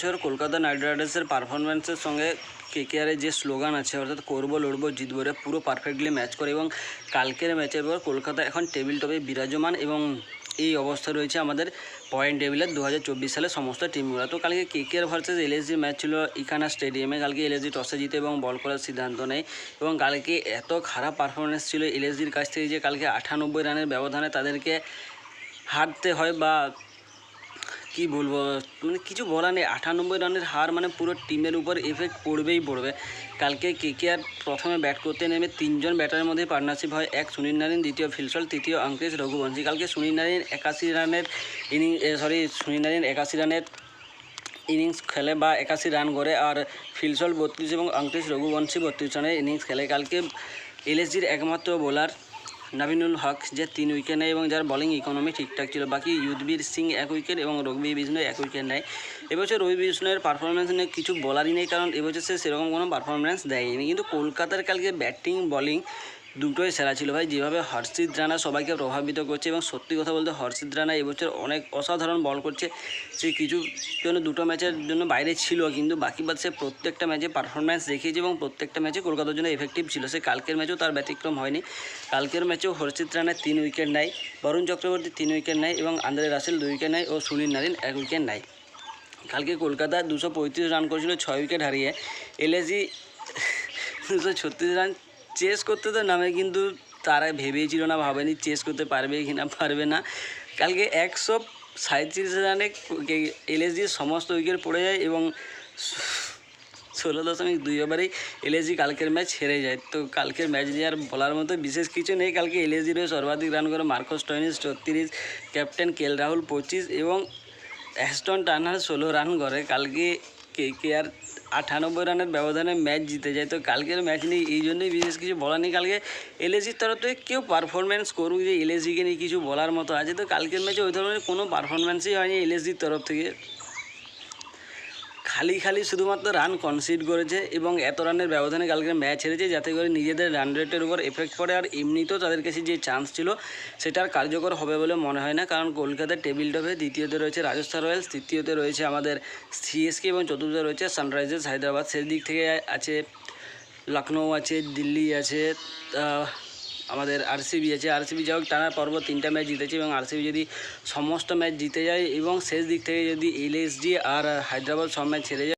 এবছর কলকাতা নাইট রাইডার্সের পারফরম্যান্সের সঙ্গে কেকেআরের যে স্লোগান আছে অর্থাৎ করবো লড়বো জিতবো রে পুরো পারফেক্টলি ম্যাচ করে এবং কালকের ম্যাচের পর কলকাতা এখন টেবিল টপে বিরাজমান এবং এই অবস্থা রয়েছে আমাদের পয়েন্ট টেবিলের 2024 সালে সমস্ত টিমগুলো। তো কালকে কেকেআর ভার্সেস এলএসজি ম্যাচ ছিল ইখানা স্টেডিয়ামে। কালকে এলএসজি টসে জিতে এবং বল করার সিদ্ধান্ত নেয় এবং কালকে এত খারাপ পারফরমেন্স ছিল এলএসজির কাছ থেকে যে কালকে 98 রানের ব্যবধানে তাদেরকে হারতে হয় বা কি বলবো, মানে কিছু বলার নেই। 98 রানের হার মানে পুরো টিমের উপর এফেক্ট পড়বেই পড়বে। কালকে কেকেআর প্রথমে ব্যাট করতে নেমে তিনজন ব্যাটারের মধ্যে পার্টনারশিপ হয়। এক সুনীল নারিন, দ্বিতীয় ফিলসল, তৃতীয় অঙ্কেশ রঘুবংশী। কালকে সুনীল নারিন 81 রানের ইনিংস খেলে বা 81 রান করে, আর ফিলসল 32 এবং অঙ্কেশ রঘুবংশী 32 রানের ইনিংস খেলে। কালকে এলএসজির একমাত্র বোলার নাবিনুল হক যে 3 উইকেট নেয় এবং যার বলিং ইকোনমি ঠিকঠাক ছিল। বাকি ইউধবীর সিং 1 উইকেট এবং রবি বিষ্ণয় 1 উইকেট নেয়। এবছর রবি বিষ্ণয়ের পারফরমেন্স নিয়ে কিছু বলারই নেই, কারণ এবছর সে সেরকম কোনো পারফরমেন্স দেয়নি। কিন্তু কলকাতার কালকে ব্যাটিং বলিং দুটোই সেরা ছিল ভাই। যেভাবে হর্ষিত রানা সবাইকে প্রভাবিত করছে, এবং সত্যি কথা বলতে হর্ষিত রানা এবছর অনেক অসাধারণ বল করছে। সে কিছু জন্য দুটো ম্যাচের জন্য বাইরে ছিল, কিন্তু বাকি বাদ সে প্রত্যেকটা ম্যাচে পারফরমেন্স দেখিয়েছে এবং প্রত্যেকটা ম্যাচে কলকাতার জন্য এফেক্টিভ ছিল। সে কালকের ম্যাচেও তার ব্যতিক্রম হয়নি। কালকের ম্যাচেও হর্ষিত রানা 3 উইকেট নেয়, বরুণ চক্রবর্তী 3 উইকেট নেয় এবং আন্দ্রে রাসেল 2 উইকেট নেয় ও সুনীল নারিন 1 উইকেট নেয়। কালকে কলকাতা 235 রান করেছিল 6 উইকেট হারিয়ে। এলএসজি 236 রান চেস করতে তো নামে, কিন্তু তারা ভেবেছিল না, ভাবেনি চেস করতে পারবে কি না পারবে না। কালকে 137 রানে এলএসজির সমস্ত উইকেট পড়ে যায় এবং 16.2 ওভারেই এলএসজি কালকের ম্যাচ হেরে যায়। তো কালকের ম্যাচ নিয়ে আর বলার মতো বিশেষ কিছু নেই। কালকে এলএসজির সর্বাধিক রান করে marks Stoinis 34, captain KL Rahul 25 এবং অ্যাস্টন টার্নার 16 রান করে। কালকে কেকেআর 98 রানের ব্যবধানে ম্যাচ জিতে যায়। তো কালকের ম্যাচ নিয়ে এই জন্যই বিশেষ কিছু বলার নেই। কালকে এলএসজির তরফ থেকে কেউ পারফরমেন্স করুক যে এলএসজিকে নিয়ে কিছু বলার মতো আছে, তো কালকের ম্যাচে ওই ধরনের কোনো পারফরমেন্সই হয়নি এলএসজির তরফ থেকে। খালি শুধুমাত্র রান কনসিড করেছে এবং এত রানের ব্যবধানে কালকে ম্যাচ হেরেছে, যাতে করে নিজেদের রান রেটের উপর এফেক্ট পড়ে। আর এমনিতেও তাদের কাছে যে চান্স ছিল সেটা আর কার্যকর হবে বলে মনে হয় না, কারণ কলকাতার টেবিল টপে দ্বিতীয়তে রয়েছে রাজস্থান রয়্যালস, তৃতীয়তে রয়েছে আমাদের সিএসকে এবং চতুর্থে রয়েছে সানরাইজার্স হায়দ্রাবাদ। সেই দিক থেকে আছে লখনৌ আছে, দিল্লি আছে, আমাদের আরসিবি আছে। আরসিবি যাই হোক টানার পর্ব 3টা ম্যাচ জিতেছে এবং আরসিবি যদি সমস্ত ম্যাচ জিতে যায় এবং শেষ দিক থেকে যদি এলএসজি আর হায়দ্রাবাদ সব ম্যাচ ছেড়ে যায়